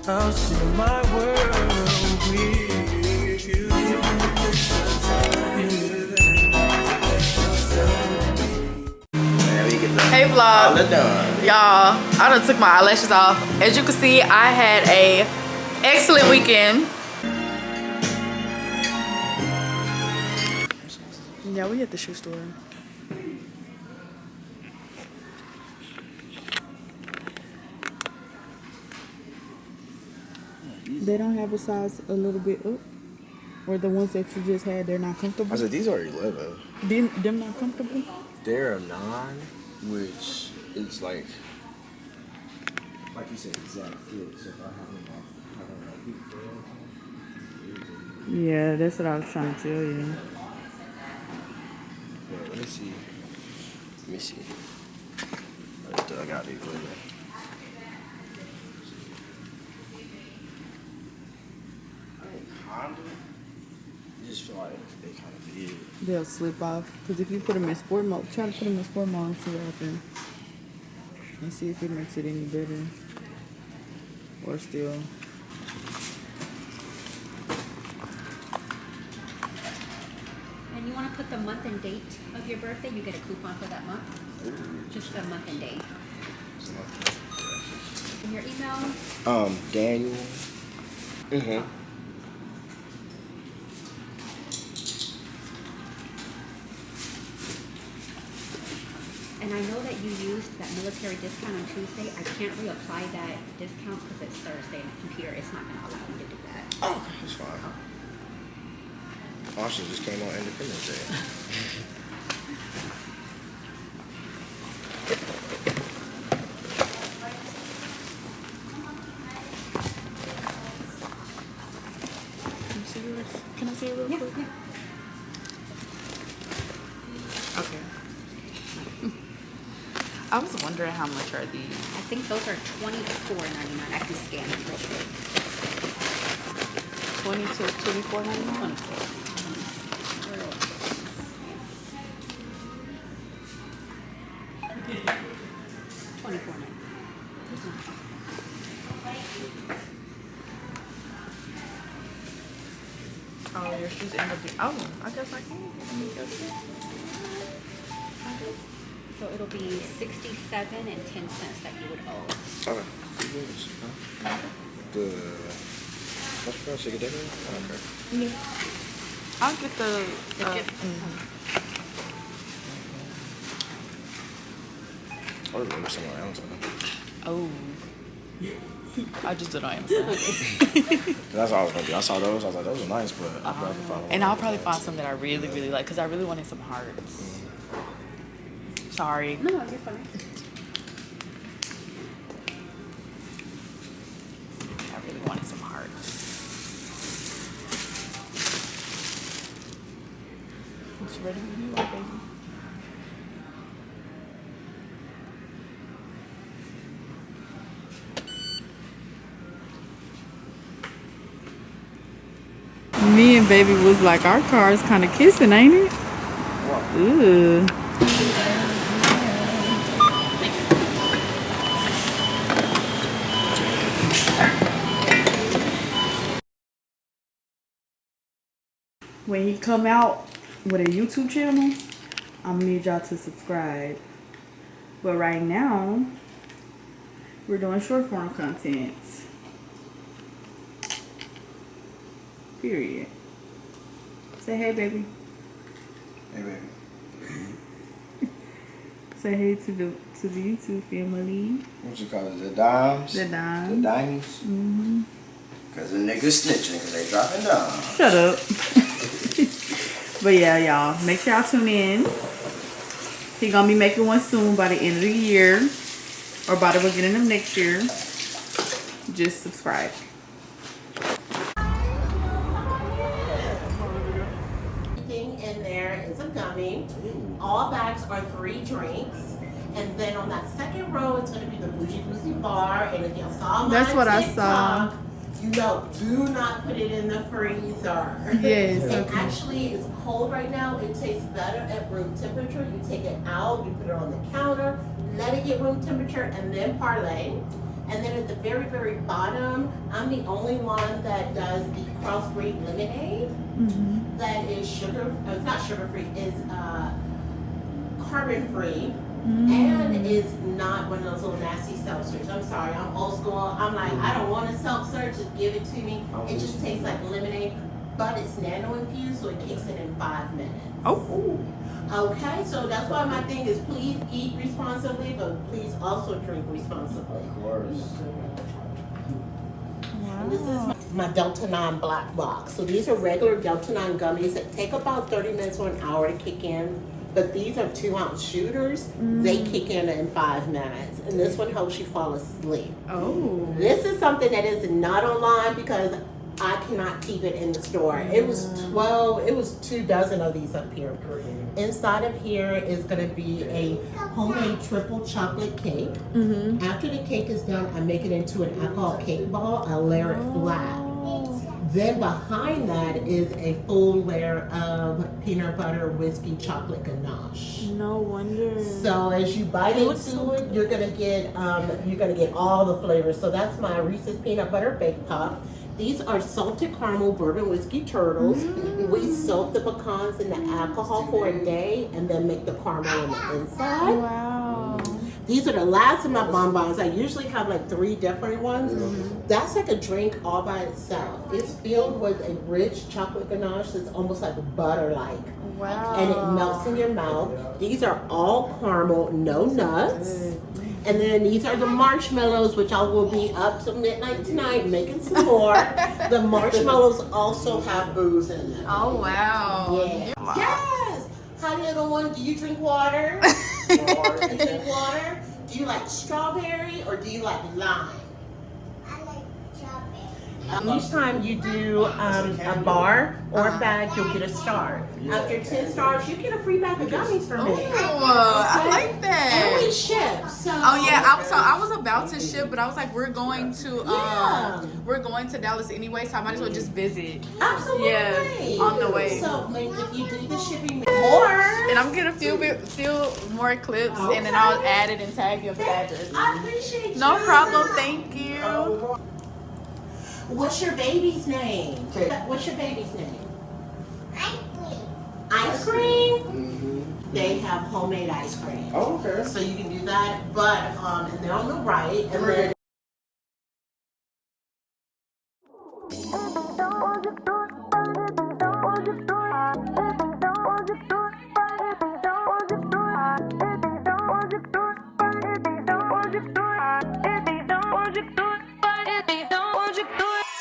I'll share my world with you. Hey vlog, y'all, I done took my eyelashes off. As you can see, I had a excellent weekend. Yeah, we at the shoe store. They don't have a size a little bit up, or the ones that you just had, they're not comfortable. I said these are 11. Them not comfortable? They're a 9, which is like you said, exact fit. So if I have them off feet for Yeah, that's what I was trying to tell you. yeah, let me see. I just dug out these with it. You just feel like they kind of big. They'll slip off. Because if you put them in sport mode, try to put them in sport mode and see what happens. And see if it makes it any better. Or still. And you want to put the month and date of your birthday, you get a coupon for that month. Just the month and date. And your email? Daniel. And I know that you used that military discount on Tuesday. I can't reapply that discount because it's Thursday and the computer is not going to allow you to do that. Oh, that's fine. Austin just came on Independence Day. Can I see it real quick? Yeah. Okay. I was wondering how much are these? I think those are $24.99. I can scan them real quick. 20 to $24.99? 24. Oh, your shoes end up being. Oh, I guess I can. Let me go see. So it'll be $67.10 that you would owe. Okay. The what's the chicken dinner? Okay. Yeah. I'll get the. I remember somewhere else. Oh. I just did on Amazon. That's all I was gonna do. I saw those. I was like, those are nice, but I'd rather find one. And I'll probably find some that I really, really like because I really wanted some hearts. Sorry. No, you're fine. I really wanted some hearts. It's ready when you are, baby. Me and baby was like, our car's kind of kissing, ain't it? Ooh. When he come out with a YouTube channel, I'm gonna need y'all to subscribe. But right now, we're doing short form content. Period. Say hey, baby. Hey, baby. Say hey to the YouTube family. What you call it? The dimes? The dimes. The dimes? Because the niggas snitching because they dropping dimes. Shut up. But yeah, y'all, make sure y'all tune in. He gonna be making one soon by the end of the year, or by the beginning of next year. Just subscribe. In there is a gummy. All bags are 3 drinks. And then on that second row, it's going to be the Bougie Boozy bar. And if you saw my That's what I TikTok, saw. you know, do not put it in the freezer. Yes. And actually, it's cold right now. It tastes better at room temperature. You take it out, you put it on the counter, let it get room temperature, and then parlay. And then at the very, very bottom, I'm the only one that does the crossbreed lemonade. That is sugar, it's not sugar free, it's carbon free. And is not one of those little nasty seltzers. I'm sorry, I'm old school. I'm like, I don't want a seltzer, just give it to me. It just tastes like lemonade, but it's nano infused, so it kicks in 5 minutes. Oh. Okay, so that's why my thing is please eat responsibly, but please also drink responsibly. Of course. And this is my Delta 9 black box. So these are regular Delta 9 gummies that take about 30 minutes or an hour to kick in. But these are 2-ounce shooters. They kick in 5 minutes. And this one helps you fall asleep. Oh. This is something that is not online because I cannot keep it in the store. It was 24 of these up here. Inside of here is gonna be a homemade triple chocolate cake. After the cake is done, I make it into an alcohol cake ball. I layer it flat. Then behind that is a full layer of peanut butter whiskey chocolate ganache. No wonder. So as you bite into it, you're gonna get all the flavors. So that's my Reese's peanut butter baked pop. These are salted caramel bourbon whiskey turtles. We soak the pecans in the alcohol for a day and then make the caramel on the inside. Wow. These are the last of my bonbons. I usually have like 3 different ones. That's like a drink all by itself. It's filled with a rich chocolate ganache that's almost like butter-like. Wow. And it melts in your mouth. These are all caramel, no nuts. And then these are the marshmallows, which I will be up till midnight tonight making some more. The marshmallows also have booze in them. Oh, wow. Yeah. Yes. Hi, little one. Do you drink water? Do you drink water? Do you like strawberry or do you like lime? I like strawberry. Each time you do a bar or a bag, you'll get a star. After 10 stars, you get a free bag of gummies from me. Oh, I like that. And we ship. So Oh yeah, I was about to ship, but I was like, we're going to Dallas anyway, so I might as well just visit. Absolutely. Yeah, on the way. So if you do the shipping more, And I'm gonna few more clips, and then I'll add it and tag you with the address. I appreciate you. No problem. Thank you. What's your baby's name? What's your baby's name? Ice cream? They have homemade ice cream. Oh, okay. So you can do that, but and they're on the right, and then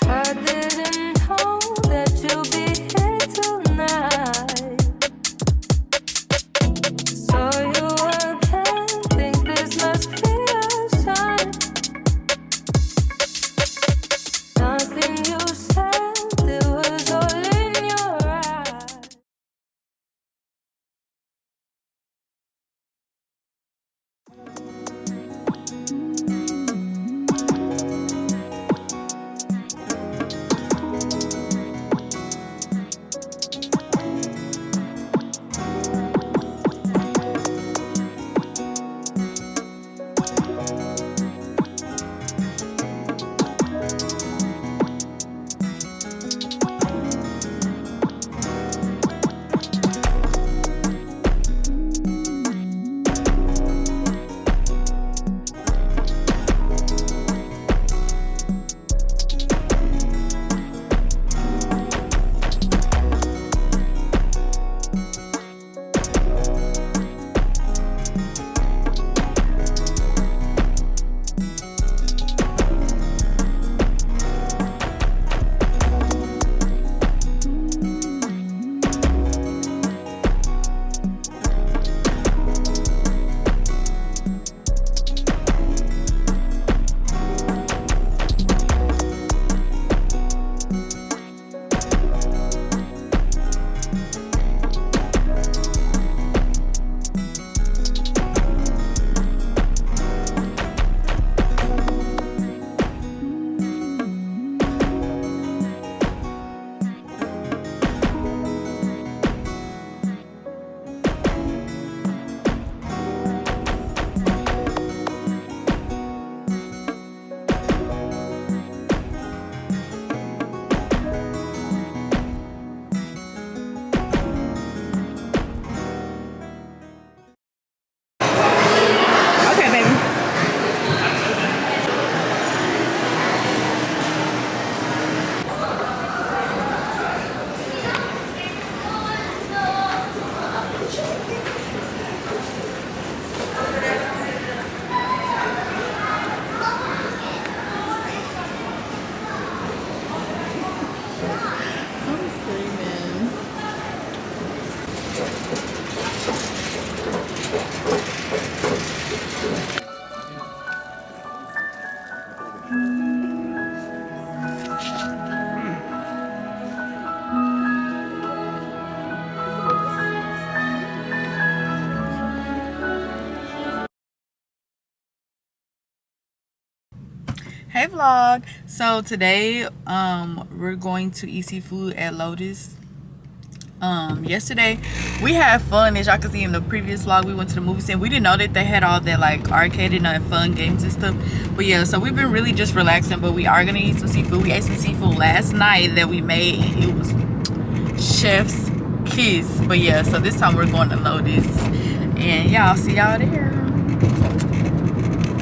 I didn't know that you'll be here tonight. So you again think this must be a sign. Nothing you said, it was vlog. So today we're going to eat seafood at Lotus. Yesterday we had fun. As y'all can see in the previous vlog, we went to the movie scene. We didn't know that they had all that like arcade and fun games and stuff, but yeah, so we've been really just relaxing. But we are gonna eat some seafood. We ate some seafood last night that we made, and it was chef's kiss. But yeah, so this time we're going to Lotus, and y'all see y'all there.